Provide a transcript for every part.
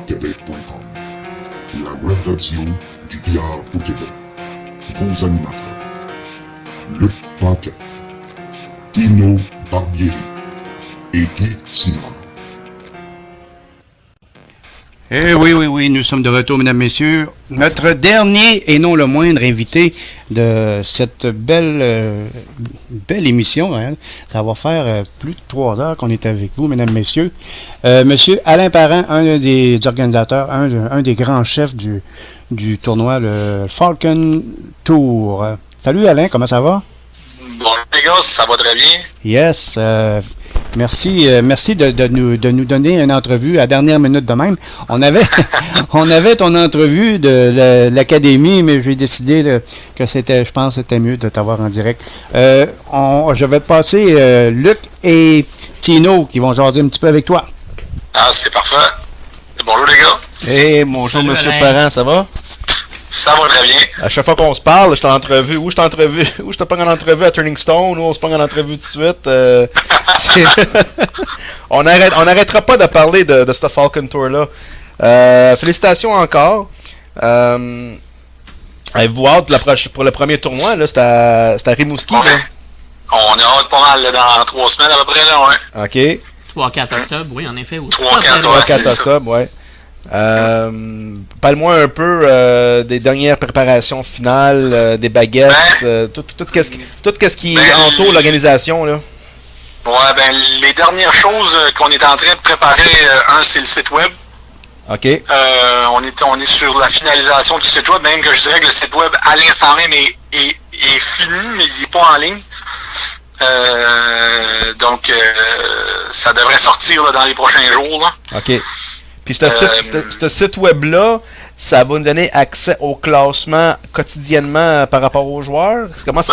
billardquebec.com, la web radio du billard au Québec. Vos animateurs, Luc Paquin, Tino Barbieri et Guy Simard. Eh oui, nous sommes de retour, mesdames, messieurs. Notre dernier et non le moindre invité de cette belle émission. Hein. Ça va faire plus de 3 heures qu'on est avec vous, mesdames, messieurs. Monsieur Alain Parent, un des organisateurs, un des grands chefs du tournoi, le Falcon Tour. Salut Alain, comment ça va? Bon, les gars, ça va très bien. Yes. Merci de nous donner une entrevue à la dernière minute de même. On avait ton entrevue de l'académie, mais j'ai décidé que je pense que c'était mieux de t'avoir en direct. Je vais te passer Luc et Tino qui vont jaser un petit peu avec toi. Ah, c'est parfait. Bonjour les gars. Hey, bonjour monsieur Parent, ça va? Ça va très bien. À chaque fois qu'on se parle, je t'ai entrevu. Où je te prends en entrevue à Turning Stone, ou on se prend en entrevue tout de suite. On n'arrêtera pas de parler de ce Falcon Tour-là. Félicitations encore. Avez-vous hâte pour le premier tournoi? Là, c'est à Rimouski. Ouais. Là. On a hâte pas mal là, dans 3 semaines à peu près. Là, ouais. OK. 3-4 octobre, oui, en effet. 3-4 octobre, ouais. Parle-moi un peu des dernières préparations finales, des baguettes, tout ce qui entoure l'organisation. Là. Ouais, les dernières choses qu'on est en train de préparer, c'est le site web. OK. On est sur la finalisation du site web, même que je dirais que le site web à l'instant même est fini, mais il n'est pas en ligne. Donc ça devrait sortir là, dans les prochains jours. Là. OK. Puis ce site web-là, ça va nous donner accès au classement quotidiennement par rapport aux joueurs? Comment ça...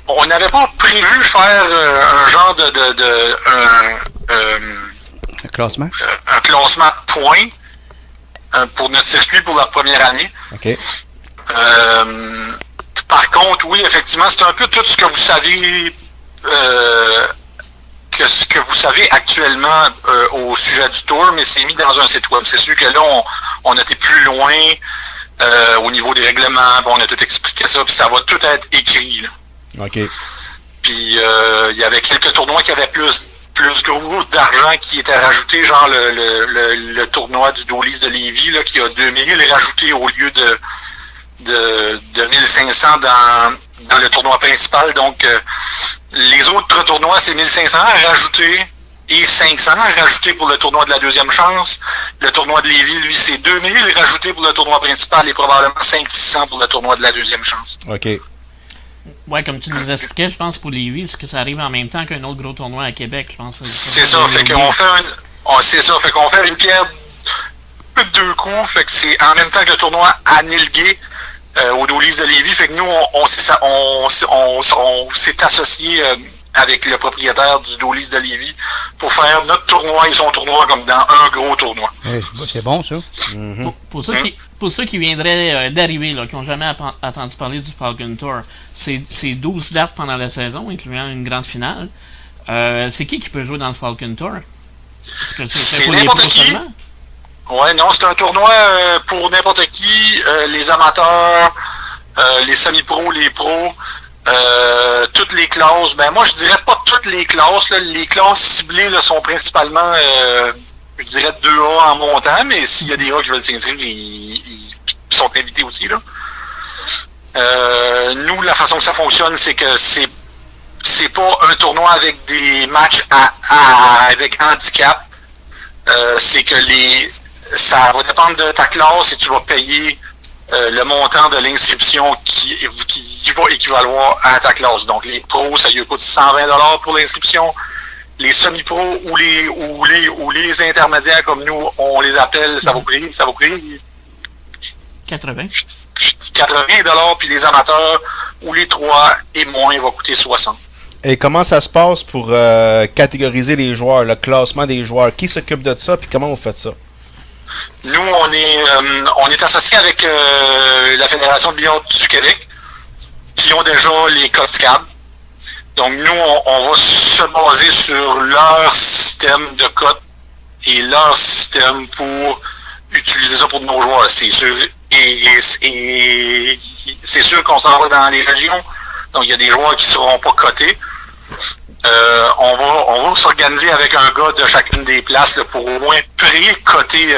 On n'avait pas prévu faire un genre Un classement? Un classement point pour notre circuit pour la première année. OK. Par contre, oui, effectivement, c'est un peu tout ce que vous savez ce que vous savez actuellement au sujet du tour, mais c'est mis dans un site web. C'est sûr que là, on a été plus loin au niveau des règlements, on a tout expliqué ça, puis ça va tout être écrit. Là. OK. Puis il y avait quelques tournois qui avaient plus gros d'argent qui était rajouté, genre le tournoi du Dolis de Lévis, là, qui a 2000 rajouté au lieu de 1500 dans le tournoi principal. Donc, les autres tournois, c'est 1500 rajoutés et 500 rajoutés pour le tournoi de la deuxième chance. Le tournoi de Lévis, lui, c'est 2000 rajoutés pour le tournoi principal et probablement 500-600 pour le tournoi de la deuxième chance. OK. Ouais, comme tu nous expliquais, je pense pour Lévis, c'est que ça arrive en même temps qu'un autre gros tournoi à Québec, je pense. C'est ça, fait qu'on fait une pierre de 2 coups, fait que c'est en même temps que le tournoi à Nilgay, au Dolis de Lévis, fait que nous, on s'est associé avec le propriétaire du Dolis de Lévis pour faire notre tournoi et son tournoi comme dans un gros tournoi. C'est bon, ça. Mm-hmm. Pour ceux qui viendraient d'arriver, là, qui n'ont jamais entendu parler du Falcon Tour, c'est 12 dates pendant la saison, incluant une grande finale. C'est qui peut jouer dans le Falcon Tour? C'est n'importe qui. Ouais, non, c'est un tournoi pour n'importe qui, les amateurs, les semi-pros, les pros, toutes les classes. Moi, je dirais pas toutes les classes. Là. Les classes ciblées là, sont principalement, je dirais 2A en montant, mais s'il y a des A qui veulent s'inscrire, ils sont invités aussi. Là. Nous, la façon que ça fonctionne, c'est que c'est pas un tournoi avec des matchs avec handicap. C'est que ça va dépendre de ta classe et tu vas payer le montant de l'inscription qui va équivaloir à ta classe. Donc les pros, ça lui coûte 120$ pour l'inscription. Les semi-pros ou les intermédiaires comme nous, on les appelle, ça va coûter 80$, puis les amateurs ou les 3 et moins va coûter 60$. Et comment ça se passe pour catégoriser les joueurs, le classement des joueurs? Qui s'occupe de ça, puis comment vous faites ça? Nous, on est associé avec la Fédération de billard du Québec, qui ont déjà les codes CAB. Donc, nous, on va se baser sur leur système de codes et leur système pour utiliser ça pour nos joueurs. C'est sûr. Et c'est sûr qu'on s'en va dans les régions. Donc, il y a des joueurs qui ne seront pas cotés. On va s'organiser avec un gars de chacune des places là, pour au moins pré-coter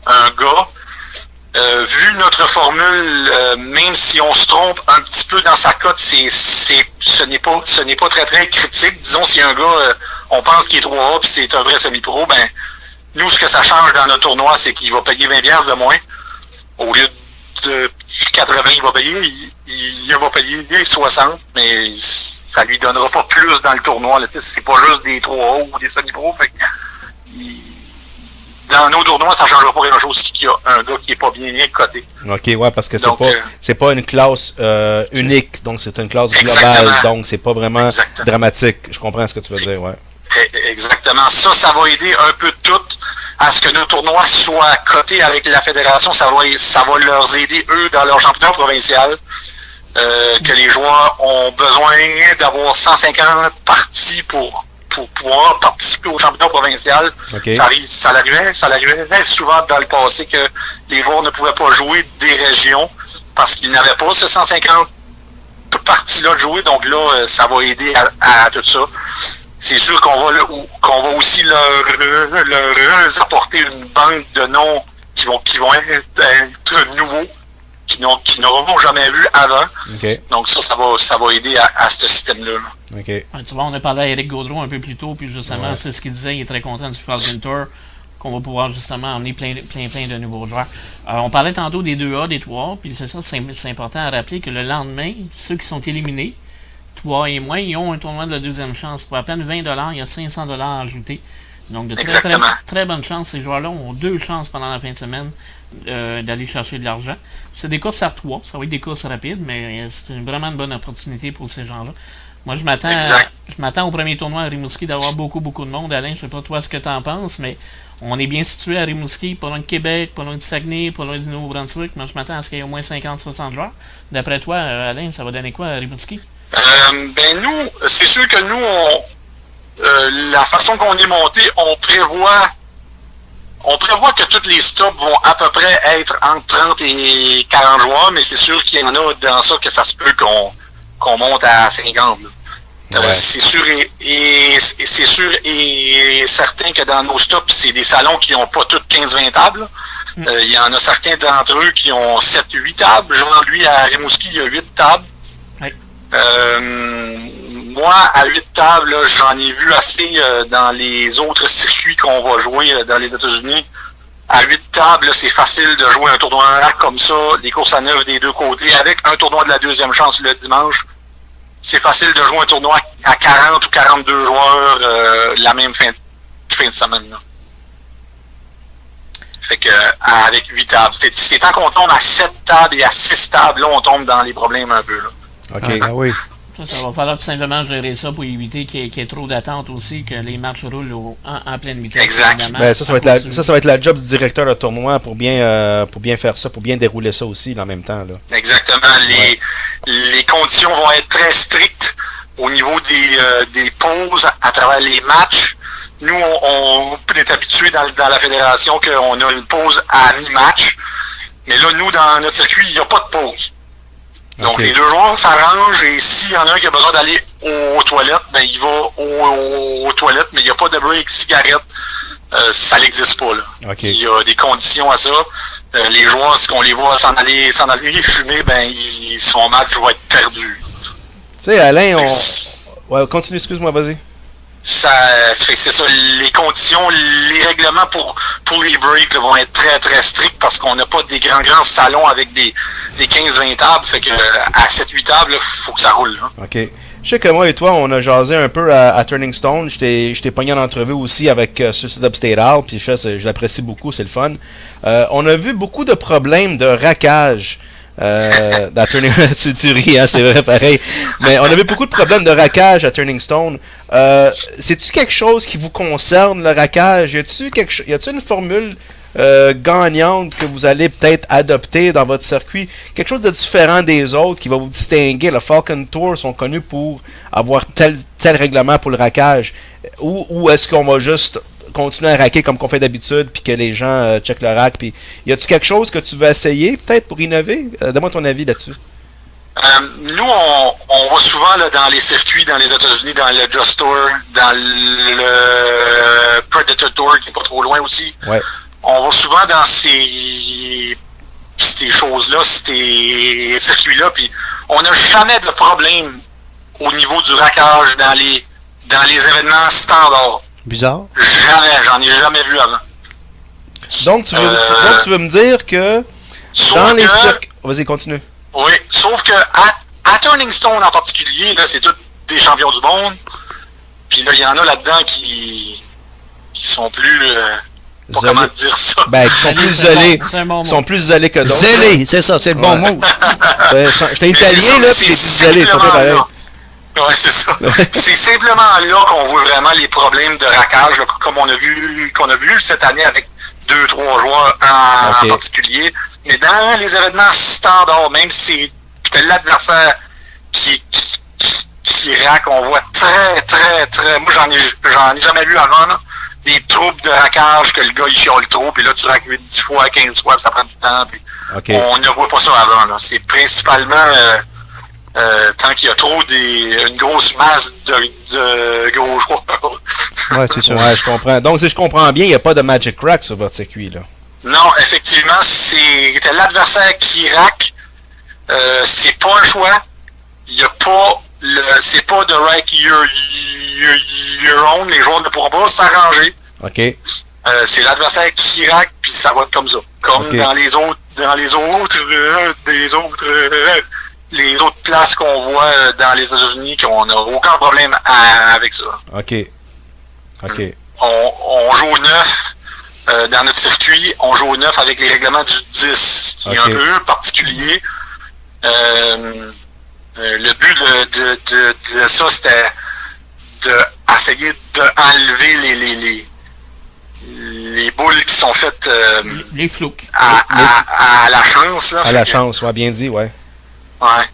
un gars. Vu notre formule, même si on se trompe un petit peu dans sa cote, ce n'est pas très très critique. Disons, si un gars, on pense qu'il est 3A puis c'est un vrai semi-pro, ben nous, ce que ça change dans notre tournoi, c'est qu'il va payer 20$ de moins. Au lieu de 80, il va payer 60, mais ça lui donnera pas plus dans le tournoi. Là. C'est pas juste des 3A ou des semi-pro. Dans nos tournois, ça ne changera pas grand-chose s'il y a un gars qui n'est pas bien coté. OK, ouais, parce que Donc, c'est pas une classe unique, donc c'est une classe globale, exactement. donc c'est pas vraiment dramatique. Je comprends ce que tu veux dire, ouais. Exactement. Ça va aider un peu tout à ce que nos tournois soient cotés avec la fédération. Ça va leur aider, eux, dans leur championnat provincial. Que les joueurs ont besoin d'avoir 150 parties pour pouvoir participer au championnat provincial. Okay. Ça l'arrivait souvent dans le passé que les joueurs ne pouvaient pas jouer des régions parce qu'ils n'avaient pas ce 150 parties-là de jouer. Donc là, ça va aider à tout ça. C'est sûr qu'on va aussi leur apporter une banque de noms qui vont être nouveaux, qui n'auront jamais vu avant. Okay. Donc ça va aider à ce système-là. Okay. Ouais, tu vois, on a parlé à Eric Gaudreau un peu plus tôt, puis justement, c'est ce qu'il disait, il est très content du Falcon Tour, qu'on va pouvoir justement emmener plein de nouveaux joueurs. On parlait tantôt des 2A, des 3A, puis c'est ça, c'est important à rappeler que le lendemain, ceux qui sont éliminés, 3 et moins, ils ont un tournoi de la deuxième chance. Pour à peine 20$, il y a 500$ ajoutés. Donc, de très bonnes chances. Ces joueurs-là ont 2 chances pendant la fin de semaine d'aller chercher de l'argent. C'est des courses à 3. Ça va être des courses rapides, mais c'est vraiment une bonne opportunité pour ces gens-là. Moi, je m'attends au premier tournoi à Rimouski d'avoir beaucoup de monde. Alain, je sais pas toi ce que tu en penses, mais on est bien situé à Rimouski, pas loin de Québec, pas loin de Saguenay, pas loin du Nouveau-Brunswick. Moi, je m'attends à ce qu'il y ait au moins 50-60 joueurs. D'après toi, Alain, ça va donner quoi à Rimouski? Nous, c'est sûr que nous, la façon qu'on est monté, on prévoit que tous les stops vont à peu près être entre 30 et 40 joueurs, mais c'est sûr qu'il y en a dans ça que ça se peut qu'on monte à 50. Ouais. C'est sûr c'est sûr et certain que dans nos stops, c'est des salons qui n'ont pas toutes 15-20 tables. Il y en a certains d'entre eux qui ont 7-8 tables. Genre, lui, à Rimouski, il y a 8 tables. Ouais. Moi, à 8 tables, là, j'en ai vu assez dans les autres circuits qu'on va jouer dans les États-Unis. À 8 tables, là, c'est facile de jouer un tournoi comme ça, les courses à 9 des deux côtés, avec un tournoi de la deuxième chance le dimanche. C'est facile de jouer un tournoi à 40 ou 42 joueurs la même fin de semaine. Là. Fait que avec 8 tables. C'est tant qu'on tombe à 7 tables et à 6 tables, là, on tombe dans les problèmes un peu. Là. OK. Ah oui. Ça va falloir tout simplement gérer ça pour éviter qu'il y ait trop d'attente aussi, que les matchs roulent en pleine vitesse. Exact. Ben, ça va être la job du directeur de tournoi pour bien faire ça, pour bien dérouler ça aussi en même temps. Là. Exactement. Les conditions vont être très strictes au niveau des pauses à travers les matchs. Nous, on est habitués dans la fédération qu'on a une pause à mi-match. Mais là, nous, dans notre circuit, il n'y a pas de pause. Donc, les deux joueurs s'arrangent et s'il y en a un qui a besoin d'aller aux toilettes, ben il va aux toilettes, mais il n'y a pas de break cigarette. Ça n'existe pas, là. Okay. Il y a des conditions à ça. Les joueurs, si on les voit s'en aller fumer, ben son match va être perdu. Tu sais, Alain, Ouais, continue, excuse-moi, vas-y. C'est ça, les conditions, les règlements pour les breaks là, vont être très très stricts parce qu'on n'a pas des grands salons avec des 15-20 tables, fait que à 7-8 tables, il faut que ça roule. Là. OK. Je sais que moi et toi, on a jasé un peu à Turning Stone. Je t'ai pogné en entrevue aussi avec Suicide Upstate Hall, puis je l'apprécie beaucoup, c'est le fun. On a vu beaucoup de problèmes de raquage. Dans Turning tu ris, hein, c'est vrai pareil. Mais on avait beaucoup de problèmes de raquage à Turning Stone. C'est-tu quelque chose qui vous concerne, le raquage? Y a-t-il une formule gagnante que vous allez peut-être adopter dans votre circuit? Quelque chose de différent des autres qui va vous distinguer? Le Falcon Tour sont connus pour avoir tel règlement pour le raquage. Ou est-ce qu'on va juste continuer à raquer comme qu'on fait d'habitude, puis que les gens checkent le rack, puis y a-tu quelque chose que tu veux essayer, peut-être, pour innover? Donne-moi ton avis là-dessus. Nous, on va souvent là, dans les circuits, dans les États-Unis, dans le Just Tour, dans le Predator Tour, qui est pas trop loin aussi. Ouais. On va souvent dans ces choses-là, ces circuits-là, puis on n'a jamais de problème au niveau du rackage dans les événements standards. Bizarre. Jamais, j'en ai jamais vu avant. Donc, tu veux me dire que dans les circuits... Vas-y, continue. Oui, sauf que à Turning Stone en particulier, là, c'est tous des champions du monde. Puis là, il y en a là-dedans qui sont plus... pas comment dire ça. Ben, qui sont plus isolés. Ils sont plus isolés que d'autres. Zélés, c'est ça, c'est le bon mot. J'étais italien, là, puis t'es isolé, c'est pas pareil. Oui, c'est ça. C'est simplement là qu'on voit vraiment les problèmes de rackage, là, comme qu'on a vu cette année avec 2-3 joueurs en particulier. Mais dans les événements standards, même si c'est l'adversaire qui rack, on voit très... Moi, j'en ai jamais vu avant, là. Des troubles de rackage, que le gars, il chiale trop, puis là, tu rack 10 fois, 15 fois, puis ça prend du temps, puis on ne voit pas ça avant, là. C'est principalement... tant qu'il y a trop une grosse masse de gros joueurs. Ouais, c'est sûr. Ouais, je comprends. Donc, si je comprends bien, il n'y a pas de Magic Rack sur votre circuit, là. Non, effectivement, c'est l'adversaire qui rack. C'est pas un choix. Il y a pas c'est pas de rack your own. Les joueurs ne pourront pas s'arranger. OK. C'est l'adversaire qui rack, puis ça va être comme ça. Comme dans les autres places qu'on voit dans les États-Unis, qu'on n'a aucun problème avec ça. OK. On joue au 9 dans notre circuit. On joue au 9 avec les règlements du 10, qui est un peu particulier. Le but de ça, c'était d'essayer d'enlever les boules qui sont faites les flouks à la chance. Là, à la chance, ouais, bien dit, ouais. Ouais.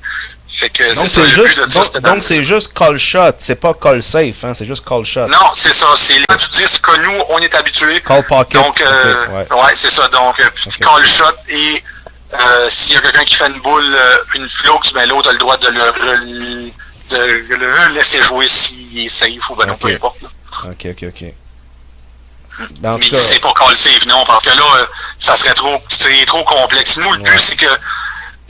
Fait que donc c'est juste call shot, c'est pas call safe, hein, c'est juste call shot. Non, c'est ça, c'est là du 10 que nous on est habitués. Call pocket. Donc ouais, c'est ça. Donc call shot et s'il y a quelqu'un qui fait une boule, une flux, ben l'autre a le droit de le laisser jouer s'il est safe ou ben non, peu importe. Là. OK. Mais c'est pas call safe, non, parce que là, c'est trop complexe. Nous, le but, c'est que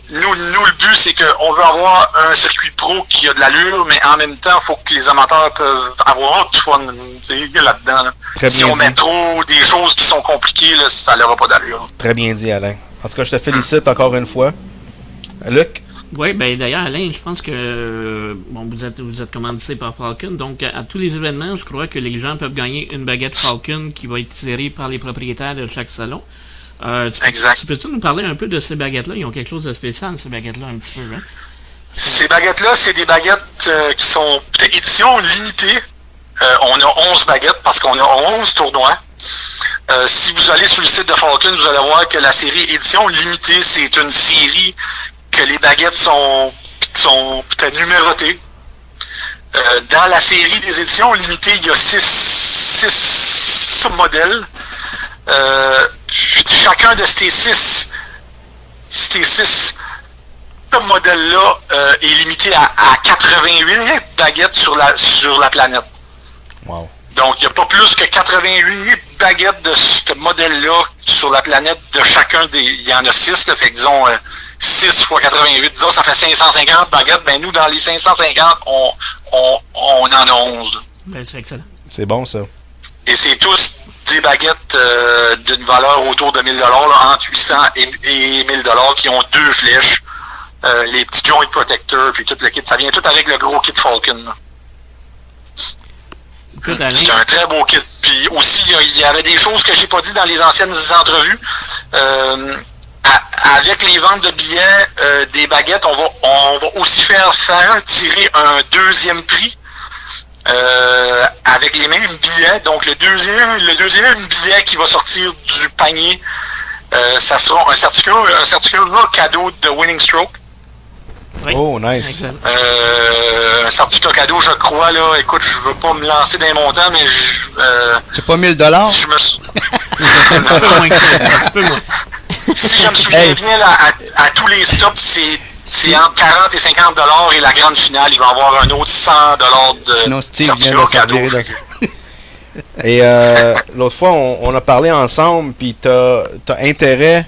Nous, le but, c'est qu'on veut avoir un circuit pro qui a de l'allure, mais en même temps, il faut que les amateurs peuvent avoir du fun là-dedans. Là. Si on met trop des choses qui sont compliquées, là, ça n'aura pas d'allure. Très bien dit, Alain. En tout cas, je te félicite encore une fois. Luc? Oui, ben d'ailleurs, Alain, je pense que vous êtes commandité par Falcon, donc à tous les événements, je crois que les gens peuvent gagner une baguette Falcon qui va être tirée par les propriétaires de chaque salon. Tu peux-tu nous parler un peu de ces baguettes-là? Ils ont quelque chose de spécial, ces baguettes-là, un petit peu, hein? Ces baguettes-là, c'est des baguettes qui sont édition limitée. On a 11 baguettes parce qu'on a 11 tournois. Si vous allez sur le site de Falcon, vous allez voir que la série édition limitée, c'est une série que les baguettes sont peut-être numérotées. Dans la série des éditions limitées, il y a 6 modèles. Chacun de ces six modèles-là est limité à 88 baguettes sur la planète. Wow. Donc, il n'y a pas plus que 88 baguettes de ce modèle-là sur la planète de chacun des... Il y en a 6, là, fait que disons 6 x 88, disons ça fait 550 baguettes. Ben nous, dans les 550, on en a 11. Ben, c'est excellent. C'est bon, ça. Et c'est tous des baguettes d'une valeur autour de 1000 $, entre 800 et 1000 $ qui ont 2 flèches, les petits joint protectors, puis tout le kit. Ça vient tout avec le gros kit Falcon. C'est un très beau kit. Puis aussi, il y avait des choses que j'ai pas dit dans les anciennes entrevues. Avec les ventes de billets des baguettes, on va aussi faire tirer un deuxième prix. Avec les mêmes billets. Donc le deuxième billet qui va sortir du panier, ça sera un certificat cadeau de Winning Stroke. Oui. Oh, nice. Excellent. Un certificat cadeau, je crois, là. Écoute, je veux pas me lancer dans les montants, mais C'est pas 1000 si je me sou- Un petit peu moins que ça. Un petit peu moins. si je me souviens bien, là, à tous les stops, c'est entre 40 et 50 $ et la grande finale, il va y avoir un autre 100 $ de Sinon, Steve vient certificat de se cadeau. virer Et l'autre fois, on a parlé ensemble, puis t'as intérêt,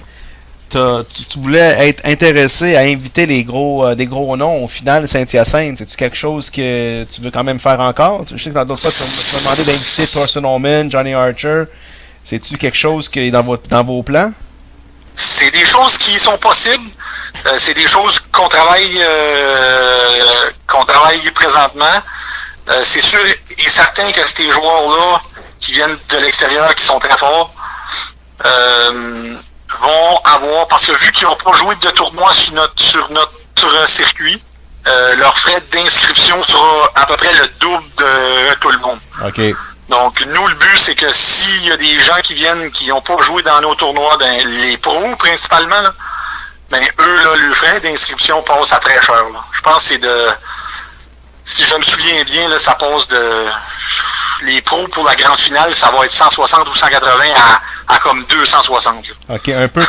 tu voulais être intéressé à inviter des gros noms au final Saint-Hyacinthe. C'est-tu quelque chose que tu veux quand même faire encore? Je sais que l'autre fois, tu m'as demandé d'inviter Thorsten Ullman, Johnny Archer. C'est-tu quelque chose qui est dans vos plans? C'est des choses qui sont possibles. C'est des choses qu'on travaille présentement. C'est sûr et certain que ces joueurs-là qui viennent de l'extérieur, qui sont très forts, vont avoir, parce que vu qu'ils n'ont pas joué de tournoi sur notre circuit, leur frais d'inscription sera à peu près le double de tout le monde. OK. Donc, nous, le but, c'est que s'il y a des gens qui viennent, qui n'ont pas joué dans nos tournois, ben, les pros principalement, là, ben, eux, là, le frais d'inscription passe à très cher. Là. Je pense que c'est de... Si je me souviens bien, là, ça passe de... Les pros pour la grande finale, ça va être 160 ou 180 à comme 260. Là. OK, un peu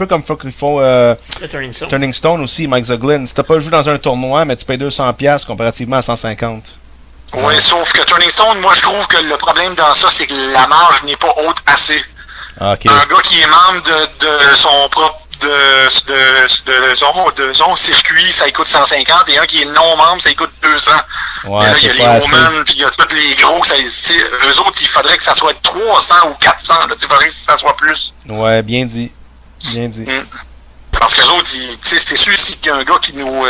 comme qu'ils font Le Turning Stone. Turning Stone aussi, Mike Zoglin. Si t'as pas joué dans un tournoi, mais tu payes 200$ comparativement à 150. Oui, sauf que Turning Stone, moi, je trouve que le problème dans ça, c'est que la marge n'est pas haute assez. OK. Un gars qui est membre de son propre de son circuit, ça coûte 150, et un qui est non membre, ça coûte 200. Ouais, et là, il y a c'est les pas assez. Roman, puis il y a tous les gros, eux autres, il faudrait que ça soit 300 ou 400, là, il faudrait que ça soit plus. Ouais, bien dit. Bien dit. Parce que les autres, c'est sûr, s'il y a un gars qui nous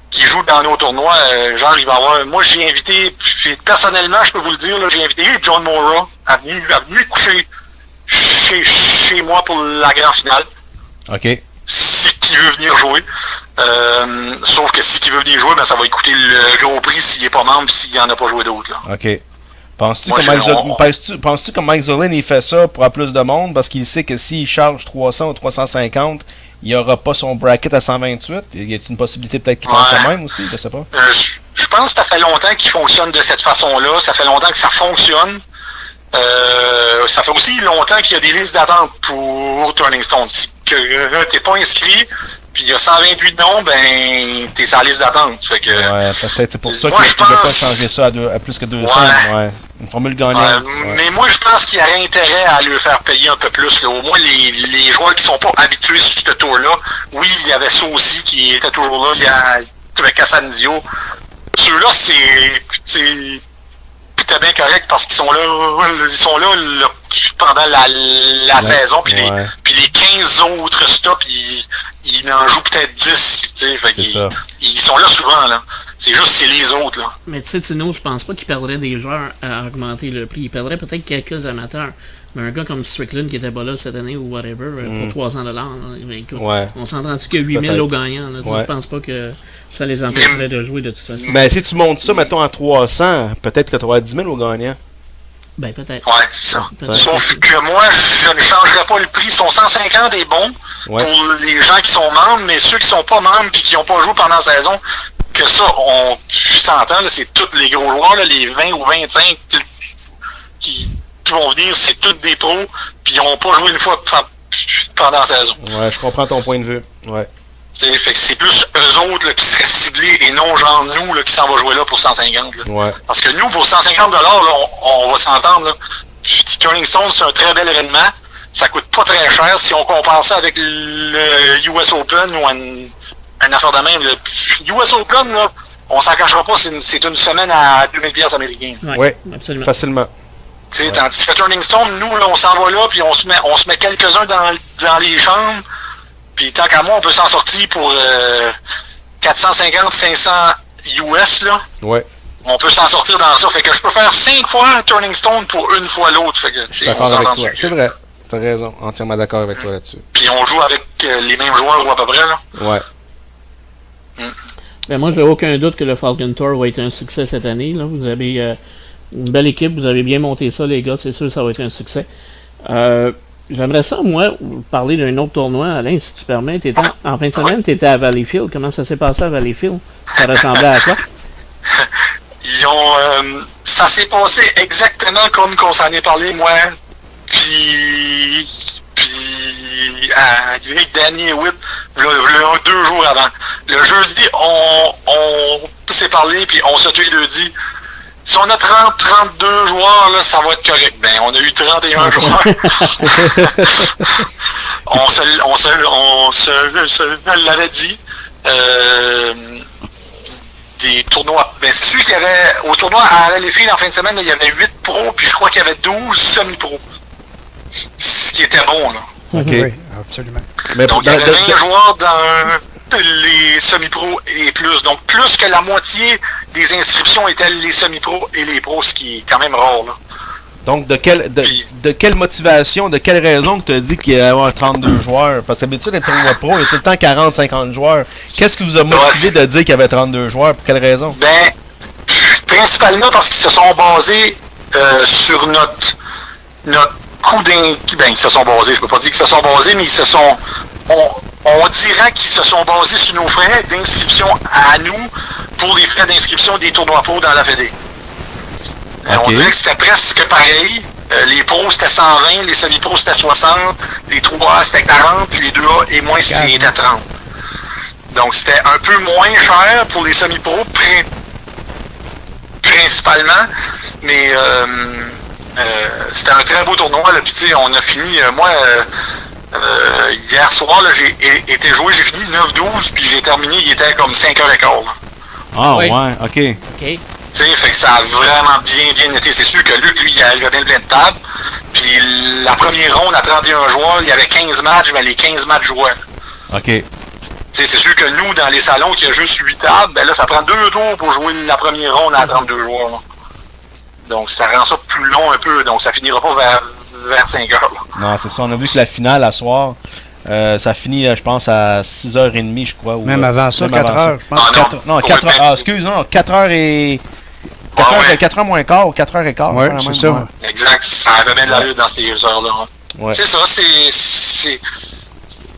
qui joue dans nos tournois, genre, il va avoir... Moi, j'ai invité, puis personnellement, je peux vous le dire, là, j'ai invité John Mora à venir coucher chez moi pour la grande finale. OK. Si qui veut venir jouer. Sauf que si qui veut venir jouer, ben ça va lui coûter le gros prix s'il n'est pas membre, s'il n'en a pas joué d'autres. Là. OK. Penses-tu Moi, que Mike Zollin il fait ça pour avoir plus de monde parce qu'il sait que s'il charge 300 ou 350, il n'y aura pas son bracket à 128? Y a-t-il une possibilité peut-être qu'il pense quand même aussi? Je sais pas. Je pense que ça fait longtemps qu'il fonctionne de cette façon-là. Ça fait longtemps que ça fonctionne. Ça fait aussi longtemps qu'il y a des listes d'attente pour Turning Stone. Si t'es pas inscrit, puis il y a 128 noms, ben t'es sur la liste d'attente. Fait que, Ouais, peut-être c'est pour ça moi, qu'il ne veut pas pense- changer ça à plus que 200. Ouais. Une formule gagnante. Ouais. Mais moi, je pense qu'il y aurait intérêt à le faire payer un peu plus. Là. Au moins, les joueurs qui sont pas habitués sur ce tour-là, oui, il y avait ça aussi qui était toujours là. Il y a avec Cassandio. Ceux-là, c'est bien correct parce qu'ils sont là pendant la saison, puis les 15 autres stops, ils en jouent peut-être 10, tu sais, fait ils sont là souvent, là. C'est juste c'est les autres, là. Mais tu sais, Tino, je pense pas qu'il perdrait des joueurs à augmenter le prix. Il perdrait peut-être quelques amateurs. Mais un gars comme Strickland qui était pas là cette année ou whatever, pour 300$, là, écoute, on s'entend-tu qu'il y a 8000 au gagnant, là, je pense pas que ça les empêcherait de jouer de toute façon. Mais si tu montes ça, mettons, à 300, peut-être que tu auras 10 000 au gagnant. Ben, peut-être. Ouais, c'est ça. Sauf que moi, je ne changerais pas le prix. Son 150 est bon pour les gens qui sont membres, mais ceux qui sont pas membres et qui n'ont pas joué pendant la saison, que ça, on s'entend, là, c'est tous les gros joueurs, là, les 20 ou 25 qui vont venir, c'est tous des pros, puis ils n'ont pas joué une fois pendant la saison. Ouais, je comprends ton point de vue. Ouais. Fait que c'est plus eux autres là, qui seraient ciblés et non genre nous là, qui s'en va jouer là pour 150. Là. Ouais. Parce que nous, pour 150$, là, on va s'entendre. Là. Turning Stone, c'est un très bel événement. Ça coûte pas très cher si on compare ça avec le US Open ou un affaire de même. Le US Open, là, on s'en cachera pas, c'est une semaine à 2000$ américains. Ouais, absolument. Facilement. Ouais. Tandis que Turning Stone, nous, là, on s'en va là, puis on se met quelques-uns dans les chambres. Puis tant qu'à moi, on peut s'en sortir pour 450, 500 US, là. Ouais. On peut s'en sortir dans ça. Fait que je peux faire 5 fois un Turning Stone pour une fois l'autre. Fait que je suis d'accord avec toi. C'est vrai. T'as raison. Entièrement d'accord avec toi là-dessus. Puis on joue avec les mêmes joueurs ou à peu près, là. Ouais. Ben moi, j'ai aucun doute que le Falcon Tour va être un succès cette année. Là. Vous avez une belle équipe. Vous avez bien monté ça, les gars. C'est sûr que ça va être un succès. J'aimerais ça, moi, parler d'un autre tournoi, Alain, si tu permets. En fin de semaine, tu étais à Valleyfield. Comment ça s'est passé à Valleyfield? Ça ressemblait à quoi? Ça s'est passé exactement comme qu'on s'en est parlé, moi, puis avec Danny et Whip, le 2 jours avant. Le jeudi, on s'est parlé, puis on s'est tous les deux dit, si on a 30-32 joueurs, là, ça va être correct. Ben, on a eu 31 joueurs. on se l'avait dit. Des tournois. Ben, c'est sûr qu'il y avait, au tournoi à les filles en fin de semaine, là, il y avait 8 pros, puis je crois qu'il y avait 12 semi-pros. Ce qui était bon, là. OK. Oui, absolument. Mais Donc, il y avait 20 joueurs dans les semi-pros et plus. Donc, plus que la moitié des inscriptions étaient les semi-pros et les pros, ce qui est quand même rare, là. Donc, de quelle motivation, de quelle raison que tu as dit qu'il y allait avoir 32 joueurs? Parce que d'habitude, les tournois pro, il y a tout le temps 40-50 joueurs. Qu'est-ce qui vous a motivé de dire qu'il y avait 32 joueurs? Pour quelle raison? Ben, principalement parce qu'ils se sont basés sur notre coût ben, ils se sont basés, je peux pas dire qu'ils se sont basés, mais ils se sont... On dirait qu'ils se sont basés sur nos frais d'inscription à nous pour les frais d'inscription des tournois pro dans la Fédé. Okay. On dirait que c'était presque pareil. Les pros c'était 120, les semi-pros c'était 60, les 3A c'était 40, puis les 2A et moins c'était 30. Donc c'était un peu moins cher pour les semi-pros principalement, mais c'était un très beau tournoi. Là, puis tu sais, on a fini, hier soir, là, j'ai été joué, j'ai fini 9-12, puis j'ai terminé, il était comme 5h15. Ah oui. Ouais, ok. Tu sais, fait que ça a vraiment bien été. C'est sûr que Luc, lui, il a gagné le plein de table. Puis la première ronde à 31 joueurs, il y avait 15 matchs, mais les 15 matchs jouaient. OK. Tu sais, c'est sûr que nous, dans les salons qui a juste 8 tables, ben là, ça prend 2 tours pour jouer la première ronde à 32 joueurs. Là. Donc, ça rend ça plus long un peu. Donc, ça finira pas vers 5 heures. Là. Non, c'est ça. On a vu que la finale, à soir, ça finit, je pense, à 6h30, je crois. Même avant ça, 4h, je pense. 4h et... 4h moins quart ou 4h15. Oui, c'est ça. Ouais. Exact, ça avait bien de la lutte dans ces heures-là. Ouais. C'est ça, c'est...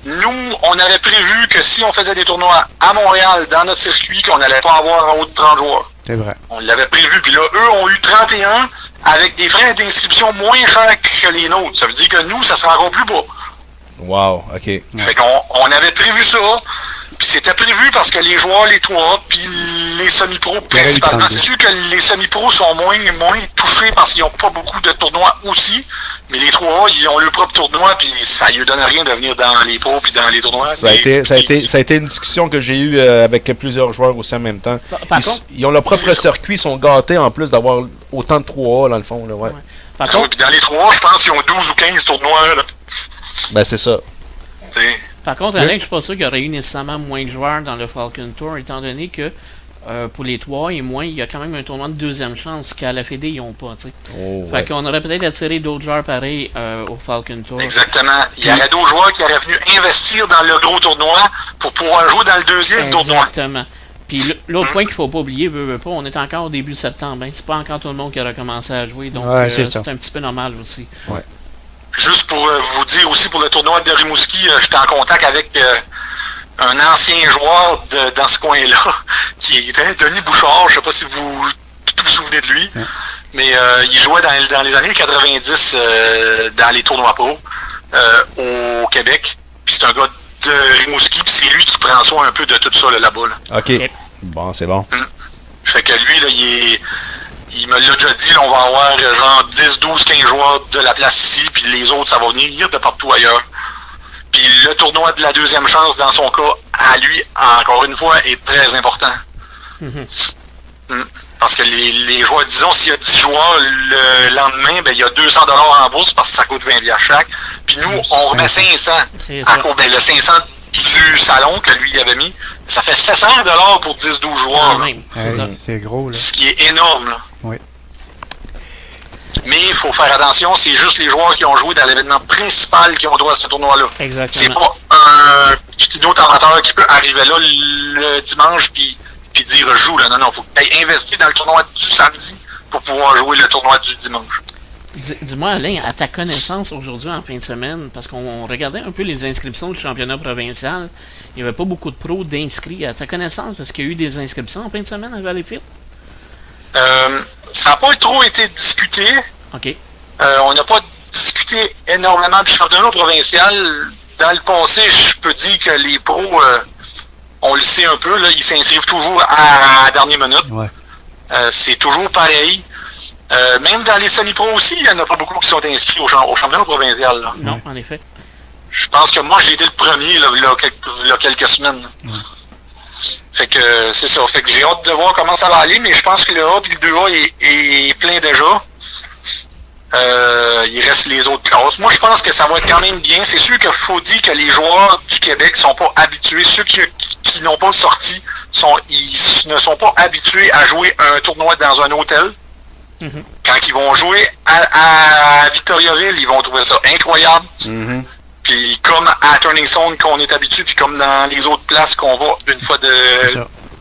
Nous, on avait prévu que si on faisait des tournois à Montréal, dans notre circuit, qu'on n'allait pas avoir en haut de 30 joueurs. C'est vrai. On l'avait prévu, puis là, eux ont eu 31 avec des frais d'inscription moins chers que les nôtres. Ça veut dire que nous, ça sera encore plus bas. Wow, OK. Fait qu'on avait prévu ça, puis c'était prévu parce que les joueurs, les 3A, puis les semi-pros principalement. C'est sûr que les semi-pros sont moins touchés parce qu'ils n'ont pas beaucoup de tournois aussi, mais les 3A, ils ont leur propre tournoi, puis ça ne donne rien de venir dans les pros puis dans les tournois. Ça a été une discussion que j'ai eue avec plusieurs joueurs aussi en même temps. Ils ont leur propre circuit, ils sont gâtés en plus d'avoir autant de 3A dans le fond. Là, ouais. Par contre, puis dans les 3A, je pense qu'ils ont 12 ou 15 tournois. Là. Ben c'est ça. Par contre, Alain, je suis pas sûr qu'il y aurait eu nécessairement moins de joueurs dans le Falcon Tour, étant donné que pour les 3 et moins, il y a quand même un tournoi de deuxième chance qu'à la Fédé, ils n'ont pas. Fait qu'on aurait peut-être attiré d'autres joueurs pareils au Falcon Tour. Exactement. Il y aurait d'autres joueurs qui auraient venu investir dans le gros tournoi pour pouvoir jouer dans le deuxième tournoi. Exactement. Puis l'autre point qu'il ne faut pas oublier, on est encore au début septembre. Hein. C'est pas encore tout le monde qui aura commencé à jouer, donc c'est un petit peu normal aussi. Ouais. Juste pour vous dire aussi, pour le tournoi de Rimouski, j'étais en contact avec un ancien joueur dans ce coin-là, qui était Denis Bouchard. Je ne sais pas si vous vous souvenez de lui, mais il jouait dans les années 90 dans les tournois pro au Québec. Puis c'est un gars de Rimouski, puis c'est lui qui prend soin un peu de tout ça là-bas. Là. OK. Bon, c'est bon. Fait que lui, là, il me l'a déjà dit, là, on va avoir genre 10, 12, 15 joueurs de la place ici, puis les autres, ça va venir de partout ailleurs. Puis le tournoi de la deuxième chance, dans son cas, à lui, encore une fois, est très important. Parce que les joueurs, disons, s'il y a 10 joueurs le lendemain, ben il y a 200 $ en bourse parce que ça coûte 20 $ chaque. Puis nous, on remet 500. Ben, le 500 du salon que lui il avait mis, ça fait 700 $ pour 10-12 joueurs. C'est gros, là. Ce qui est énorme, là. Oui. Mais il faut faire attention, c'est juste les joueurs qui ont joué dans l'événement principal qui ont droit à ce tournoi-là. Exactement. C'est pas un petit autre amateur qui peut arriver là le dimanche puis dire joue là. Non, il faut que tu aies investi dans le tournoi du samedi pour pouvoir jouer le tournoi du dimanche. Dis-moi, Alain, à ta connaissance aujourd'hui en fin de semaine, parce qu'on regardait un peu les inscriptions du championnat provincial, il n'y avait pas beaucoup de pros d'inscrits. À ta connaissance, est-ce qu'il y a eu des inscriptions en fin de semaine à Valleyfield? Ça n'a pas trop été discuté. OK. On n'a pas discuté énormément du championnat provincial. Dans le passé, je peux dire que les pros, on le sait un peu, là, ils s'inscrivent toujours à la dernière minute. Ouais. C'est toujours pareil. Même dans les semi-pros aussi, il n'y en a pas beaucoup qui sont inscrits au championnat provincial. Là. Non, en effet. Je pense que moi, j'ai été le premier là, quelques semaines. Fait que c'est ça. Fait que j'ai hâte de voir comment ça va aller, mais je pense que le A et le 2A est plein déjà. Il reste les autres classes. Moi, je pense que ça va être quand même bien. C'est sûr qu'il faut dire que les joueurs du Québec sont pas habitués. Ceux qui n'ont pas sorti, ils ne sont pas habitués à jouer un tournoi dans un hôtel. Mm-hmm. Quand ils vont jouer à Victoriaville, ils vont trouver ça incroyable. Mhm. Puis comme à Turning Stone qu'on est habitué, puis comme dans les autres places qu'on va une fois de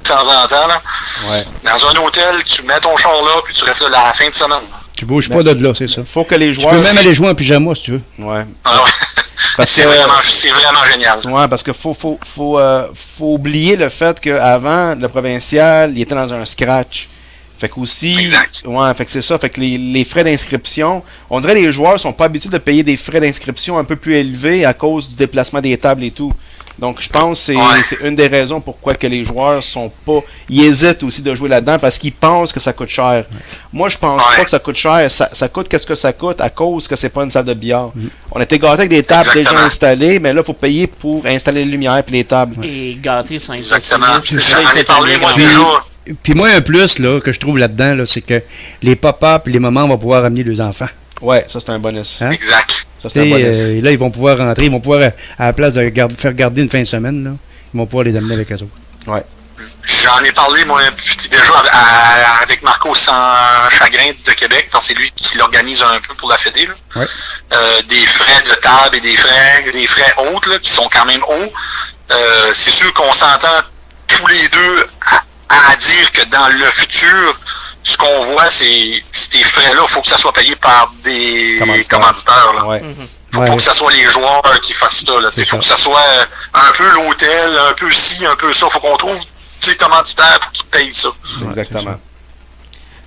temps en temps, là, Ouais. dans un hôtel, tu mets ton char là, puis tu restes là la fin de semaine. Tu bouges pas de là, c'est ça. Faut que les Tu joueurs. peux même aller jouer en pyjama si tu veux. Ouais. Alors, Parce c'est que- vraiment génial. Ouais, parce que faut oublier le fait qu'avant, le provincial, il était dans un scratch. Fait qu'aussi. Exact. Ouais, fait que c'est ça. Fait que les frais d'inscription, on dirait que les joueurs sont pas habitués de payer des frais d'inscription un peu plus élevés à cause du déplacement des tables et tout. Donc je pense que c'est une des raisons pourquoi que les joueurs sont pas. Ils hésitent aussi de jouer là-dedans parce qu'ils pensent que ça coûte cher. Moi, je pense pas que ça coûte cher. Ça coûte qu'est-ce que ça coûte à cause que c'est pas une salle de billard. On était gâtés avec des tables Exactement. déjà installées, mais là, il faut payer pour installer les lumières et les tables. Et gâté sans Exactement. c'est J'en ai c'est parlé, un moi, grand- déjà. Puis moi, un plus là, que je trouve là-dedans, là, c'est que les papas et les mamans vont pouvoir amener leurs enfants. Ouais, ça c'est un bonus. Hein? Exact. Ça c'est un Et bonus. là, ils vont pouvoir rentrer, ils vont pouvoir, à la place de faire garder une fin de semaine, là, ils vont pouvoir les amener avec eux autres. J'en ai parlé, moi, déjà avec Marco Sans Chagrin de Québec, parce que c'est lui qui l'organise un peu pour la Fédé. Là. Ouais. Des frais de table et des frais autres, là, qui sont quand même hauts. C'est sûr qu'on s'entend tous les deux à dire que dans le futur, ce qu'on voit, c'est ces frais-là, il faut que ça soit payé par des commanditaires. Là. Ouais. Faut pas que ce soit les joueurs qui fassent ça. Il faut que ce soit un peu l'hôtel, un peu ci, un peu ça. Faut qu'on trouve des commanditaires qui payent ça. Exactement.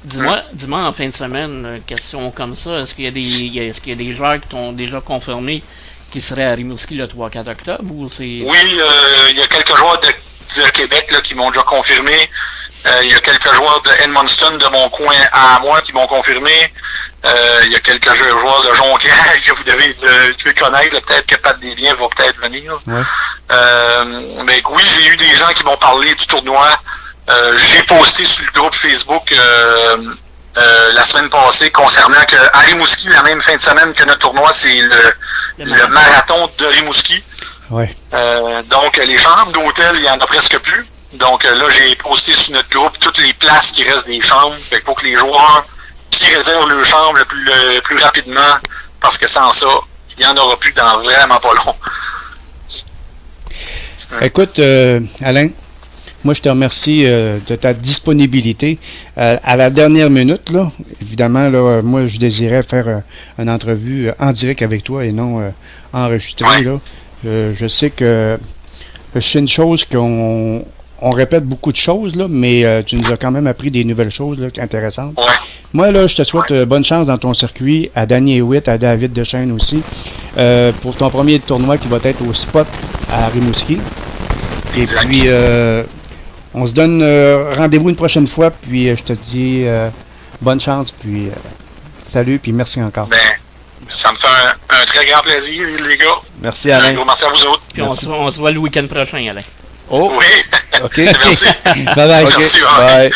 Dis-moi en fin de semaine, question comme ça, est-ce qu'il y a des joueurs qui t'ont déjà confirmé qu'ils seraient à Rimouski le 3-4 octobre ou c'est. Oui, il y a quelques joueurs de Québec là, qui m'ont déjà confirmé. Il y a quelques joueurs de Edmundston, de mon coin à moi, qui m'ont confirmé. Il y a quelques joueurs de Jonquière que vous devez connaître. Peut-être que Pat Desbiens va peut-être venir. Ouais. Mais oui, j'ai eu des gens qui m'ont parlé du tournoi. J'ai posté sur le groupe Facebook la semaine passée concernant que à Rimouski, la même fin de semaine que notre tournoi, c'est le marathon de Rimouski. Ouais. Donc, les chambres d'hôtel, il n'y en a presque plus. Donc, là, j'ai posté sur notre groupe toutes les places qui restent des chambres. Fait qu'il faut que les joueurs qui réservent leur chambre le plus rapidement, parce que sans ça, il n'y en aura plus dans vraiment pas long. Écoute, Alain, moi, je te remercie de ta disponibilité. À la dernière minute, là, évidemment, là, moi, je désirais faire une entrevue en direct avec toi et non enregistrée. Ouais. Là. Je sais que c'est une chose qu'on répète beaucoup de choses, là, mais tu nous as quand même appris des nouvelles choses là, intéressantes. Ouais. Moi, là, je te souhaite bonne chance dans ton circuit, à Danny Hewitt, à David Dechaine aussi, pour ton premier tournoi qui va être au spot à Rimouski. Et Exact. puis, on se donne rendez-vous une prochaine fois, puis je te dis bonne chance, puis salut, puis merci encore. Ben, ça me fait un très grand plaisir, les gars. Merci Un Alain. gros merci à vous autres. Puis on se voit le week-end prochain, Alain. Oh, Oui. ok. Merci. Bye bye. Ok, Merci, bye. bye.